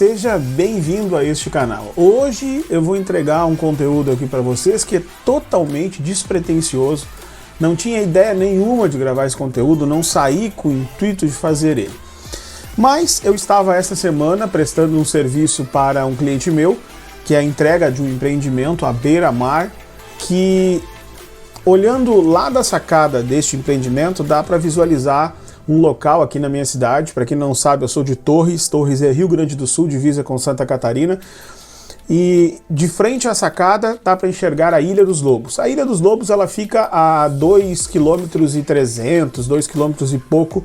seja bem-vindo a este canal. Hoje eu vou entregar um conteúdo aqui para vocês que é totalmente despretensioso. Não tinha ideia nenhuma de gravar esse conteúdo, não saí com o intuito de fazer ele. Mas eu estava esta semana prestando um serviço para um cliente meu, que é a entrega de um empreendimento à beira-mar, que olhando lá da sacada deste empreendimento dá para visualizar um local aqui na minha cidade. Para quem não sabe, eu sou de Torres. Torres é Rio Grande do Sul, divisa com Santa Catarina. E de frente à sacada dá para enxergar a Ilha dos Lobos. A Ilha dos Lobos ela fica a 2,3 km, 2 km e pouco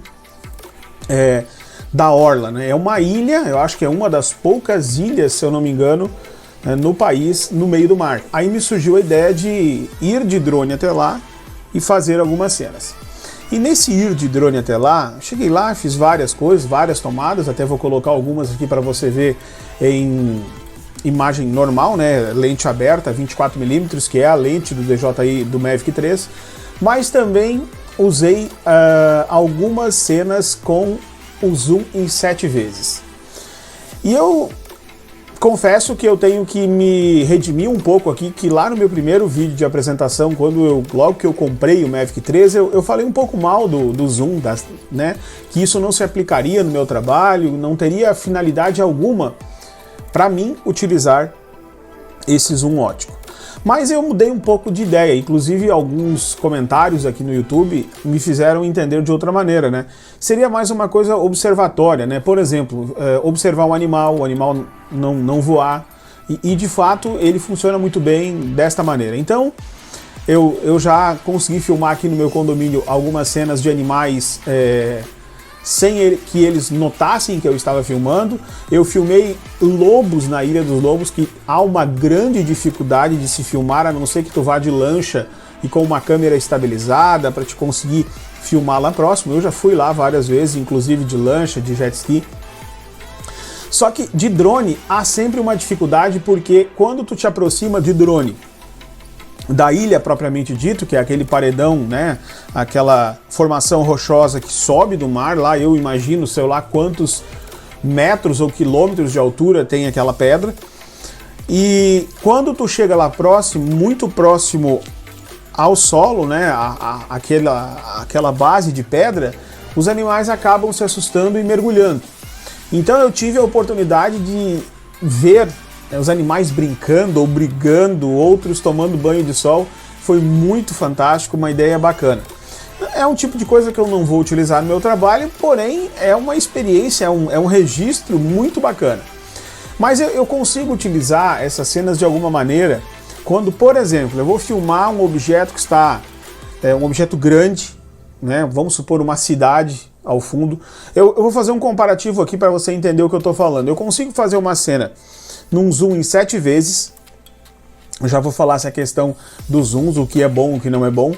da orla, né? É uma ilha, eu acho que é uma das poucas ilhas, se eu não me engano, no país, no meio do mar. Aí me surgiu a ideia de ir de drone até lá e fazer algumas cenas. E nesse ir de drone até lá, cheguei lá, fiz várias coisas, várias tomadas, até vou colocar algumas aqui para você ver em imagem normal, né, lente aberta, 24mm, que é a lente do DJI do Mavic 3, mas também usei algumas cenas com o zoom em 7 vezes. E eu confesso que eu tenho que me redimir um pouco aqui, que lá no meu primeiro vídeo de apresentação, logo que eu comprei o Mavic 3, eu falei um pouco mal do zoom, né, que isso não se aplicaria no meu trabalho, não teria finalidade alguma para mim utilizar esse zoom ótico. Mas eu mudei um pouco de ideia, inclusive alguns comentários aqui no YouTube me fizeram entender de outra maneira, né? Seria mais uma coisa observatória, né? Por exemplo, observar o animal não voar, e de fato ele funciona muito bem desta maneira. Então eu já consegui filmar aqui no meu condomínio algumas cenas de animais sem que eles notassem que eu estava filmando. Eu filmei lobos na Ilha dos Lobos, que há uma grande dificuldade de se filmar, a não ser que tu vá de lancha e com uma câmera estabilizada para te conseguir filmar lá próximo. Eu já fui lá várias vezes, inclusive de lancha, de jet ski. Só que de drone há sempre uma dificuldade, porque quando tu te aproxima de drone da ilha propriamente dito, que é aquele paredão, né, aquela formação rochosa que sobe do mar, lá eu imagino, sei lá quantos metros ou quilômetros de altura tem aquela pedra, e quando tu chega lá próximo, muito próximo ao solo, né, aquela base de pedra, os animais acabam se assustando e mergulhando. Então eu tive a oportunidade de ver os animais brincando ou brigando, outros tomando banho de sol. Foi muito fantástico, uma ideia bacana. É um tipo de coisa que eu não vou utilizar no meu trabalho, porém é uma experiência, é um registro muito bacana. Mas eu consigo utilizar essas cenas de alguma maneira quando, por exemplo, eu vou filmar um objeto que está, um objeto grande, né? Vamos supor uma cidade ao fundo. Eu vou fazer um comparativo aqui para você entender o que eu estou falando. Eu consigo fazer uma cena num zoom em 7 vezes, eu já vou falar essa questão dos zooms, o que é bom, o que não é bom,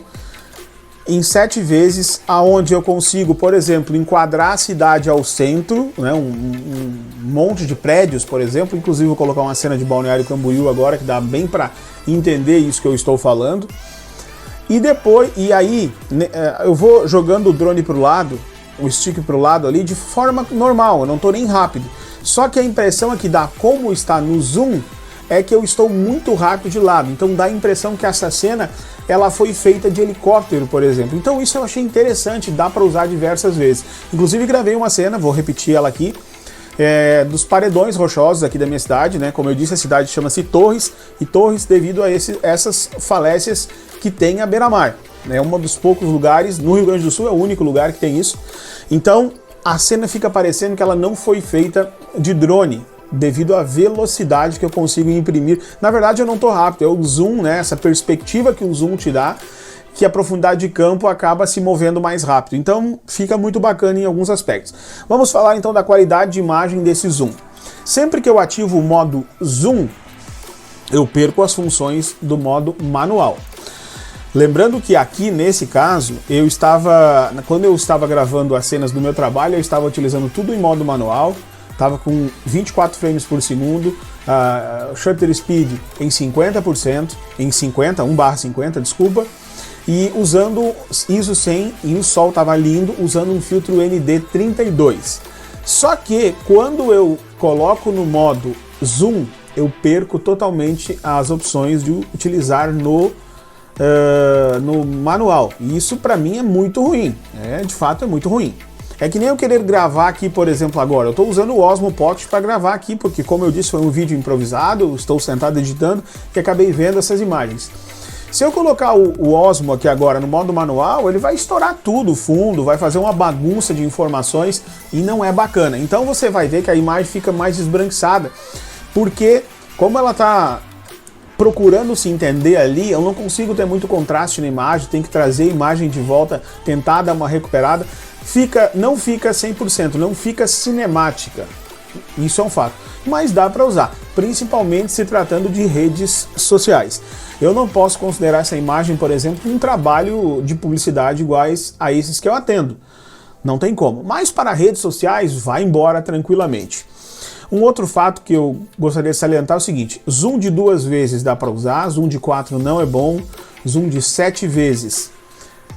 em 7 vezes, aonde eu consigo, por exemplo, enquadrar a cidade ao centro, né, um monte de prédios, por exemplo, inclusive vou colocar uma cena de Balneário Camboriú agora, que dá bem para entender isso que eu estou falando, e aí eu vou jogando o drone para o lado, o stick para o lado ali, de forma normal, eu não estou nem rápido. Só que a impressão que dá, como está no zoom, é que eu estou muito rápido de lado. Então dá a impressão que essa cena ela foi feita de helicóptero, por exemplo. Então isso eu achei interessante, dá para usar diversas vezes. Inclusive gravei uma cena, vou repetir ela aqui, dos paredões rochosos aqui da minha cidade, né? Como eu disse, a cidade chama-se Torres, e Torres devido a essas falésias que tem à beira-mar. É um dos poucos lugares, no Rio Grande do Sul é o único lugar que tem isso. Então a cena fica parecendo que ela não foi feita de drone, devido à velocidade que eu consigo imprimir. Na verdade eu não estou rápido, é o zoom, né, essa perspectiva que o zoom te dá, que a profundidade de campo acaba se movendo mais rápido. Então fica muito bacana em alguns aspectos. Vamos falar então da qualidade de imagem desse zoom. Sempre que eu ativo o modo zoom, eu perco as funções do modo manual. Lembrando que aqui, nesse caso, quando eu estava gravando as cenas do meu trabalho, eu estava utilizando tudo em modo manual, estava com 24 frames por segundo, shutter speed em 50%, em 1/50, desculpa, e usando ISO 100, e o sol estava lindo, usando um filtro ND32. Só que quando eu coloco no modo zoom, eu perco totalmente as opções de utilizar no manual. E isso para mim é muito ruim, de fato é muito ruim. É que nem eu querer gravar aqui, por exemplo, agora. Eu estou usando o Osmo Pocket para gravar aqui, porque como eu disse, foi um vídeo improvisado, eu estou sentado editando e acabei vendo essas imagens. Se eu colocar o Osmo aqui agora no modo manual, ele vai estourar tudo, o fundo, vai fazer uma bagunça de informações e não é bacana. Então você vai ver que a imagem fica mais esbranquiçada, porque como ela está procurando se entender ali, eu não consigo ter muito contraste na imagem, tem que trazer a imagem de volta, tentar dar uma recuperada. Não fica 100%, não fica cinemática, isso é um fato, mas dá para usar, principalmente se tratando de redes sociais. Eu não posso considerar essa imagem, por exemplo, um trabalho de publicidade iguais a esses que eu atendo, não tem como, mas para redes sociais vai embora tranquilamente. Um outro fato que eu gostaria de salientar é o seguinte: zoom de 2 vezes dá para usar, zoom de 4 não é bom, zoom de 7 vezes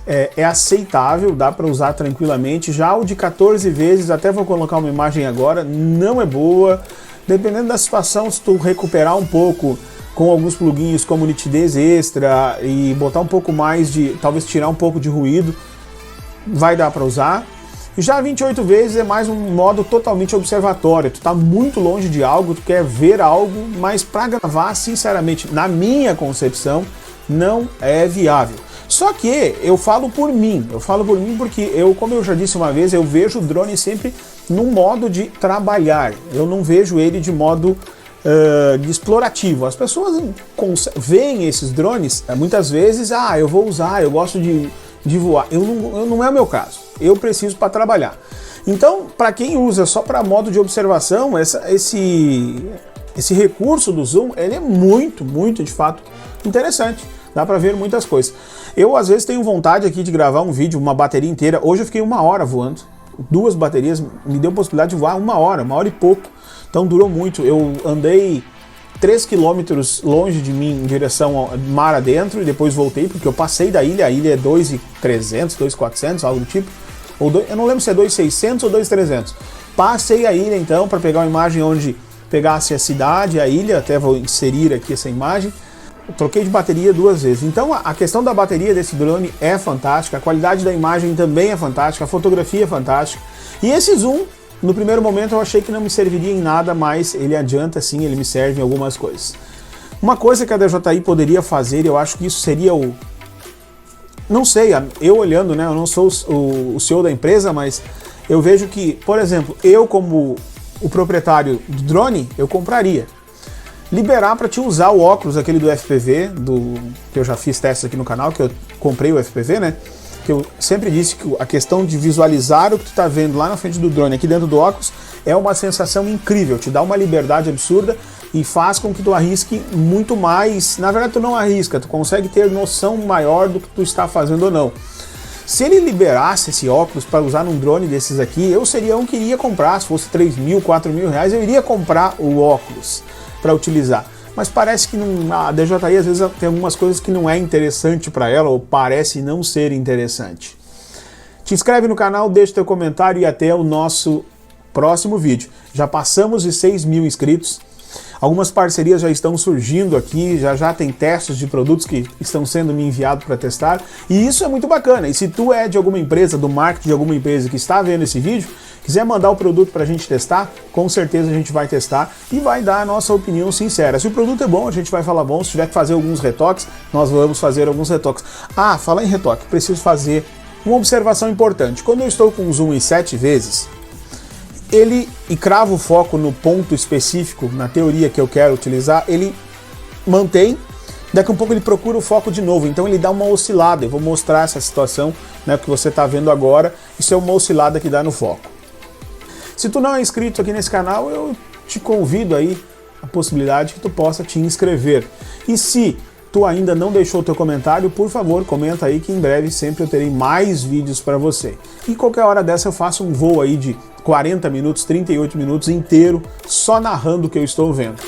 é aceitável, dá para usar tranquilamente. Já o de 14 vezes, até vou colocar uma imagem agora, não é boa. Dependendo da situação, se tu recuperar um pouco com alguns plugins como nitidez extra e botar um pouco mais de, talvez tirar um pouco de ruído, vai dar para usar. Já 28 vezes é mais um modo totalmente observatório, tu tá muito longe de algo, tu quer ver algo, mas para gravar, sinceramente, na minha concepção, não é viável. Só que eu falo por mim porque como eu já disse uma vez, eu vejo o drone sempre no modo de trabalhar, eu não vejo ele de modo de explorativo. As pessoas veem esses drones, muitas vezes, eu vou usar, eu gosto de voar. Não é o meu caso, eu preciso para trabalhar. Então, para quem usa só para modo de observação, esse recurso do zoom, ele é muito, muito, de fato, interessante. Dá para ver muitas coisas. Eu, às vezes, tenho vontade aqui de gravar um vídeo, uma bateria inteira. Hoje eu fiquei 1 hora voando. 2 baterias me deu a possibilidade de voar 1 hora e pouco. Então durou muito. Eu andei 3 quilômetros longe de mim em direção ao mar adentro e depois voltei, porque eu passei da ilha. A ilha é 2.300, 2.400, algo do tipo. Eu não lembro se é 2.600 ou 2.300. Passei a ilha, então, para pegar uma imagem onde pegasse a cidade, a ilha. Até vou inserir aqui essa imagem. Troquei de bateria 2 vezes. Então a questão da bateria desse drone é fantástica, a qualidade da imagem também é fantástica, a fotografia é fantástica. E esse zoom, no primeiro momento eu achei que não me serviria em nada, mas ele adianta sim, ele me serve em algumas coisas. Uma coisa que a DJI poderia fazer, eu acho que isso seria não sei, eu olhando, né, eu não sou o CEO da empresa, mas eu vejo que, por exemplo, eu como o proprietário do drone, eu compraria. Liberar para te usar o óculos, aquele do FPV, que eu já fiz testes aqui no canal, que eu comprei o FPV, né? Que eu sempre disse que a questão de visualizar o que tu tá vendo lá na frente do drone, aqui dentro do óculos, é uma sensação incrível, te dá uma liberdade absurda e faz com que tu arrisque muito mais. Na verdade, tu não arrisca, tu consegue ter noção maior do que tu está fazendo ou não. Se ele liberasse esse óculos para usar num drone desses aqui, eu seria um que iria comprar. Se fosse 3 mil, 4 mil reais, eu iria comprar o óculos para utilizar. Mas parece que a DJI às vezes tem algumas coisas que não é interessante para ela, ou parece não ser interessante. Te inscreve no canal, deixa teu comentário e até o nosso próximo vídeo. Já passamos de 6 mil inscritos. Algumas parcerias já estão surgindo aqui, já tem testes de produtos que estão sendo me enviados para testar, e isso é muito bacana. E se tu é de alguma empresa, do marketing de alguma empresa que está vendo esse vídeo, quiser mandar o produto para a gente testar, com certeza a gente vai testar e vai dar a nossa opinião sincera. Se o produto é bom, a gente vai falar bom. Se tiver que fazer alguns retoques, nós vamos fazer alguns retoques. Falar em retoque, preciso fazer uma observação importante. Quando eu estou com o zoom em 7 vezes, e cravo o foco no ponto específico, na teoria que eu quero utilizar, ele mantém, daqui a um pouco ele procura o foco de novo, então ele dá uma oscilada. Eu vou mostrar essa situação, né, que você está vendo agora, isso é uma oscilada que dá no foco. Se tu não é inscrito aqui nesse canal, eu te convido aí a possibilidade que tu possa te inscrever. E se tu ainda não deixou o teu comentário, por favor, comenta aí que em breve sempre eu terei mais vídeos para você. E qualquer hora dessa eu faço um voo aí de 40 minutos, 38 minutos inteiro, só narrando o que eu estou vendo.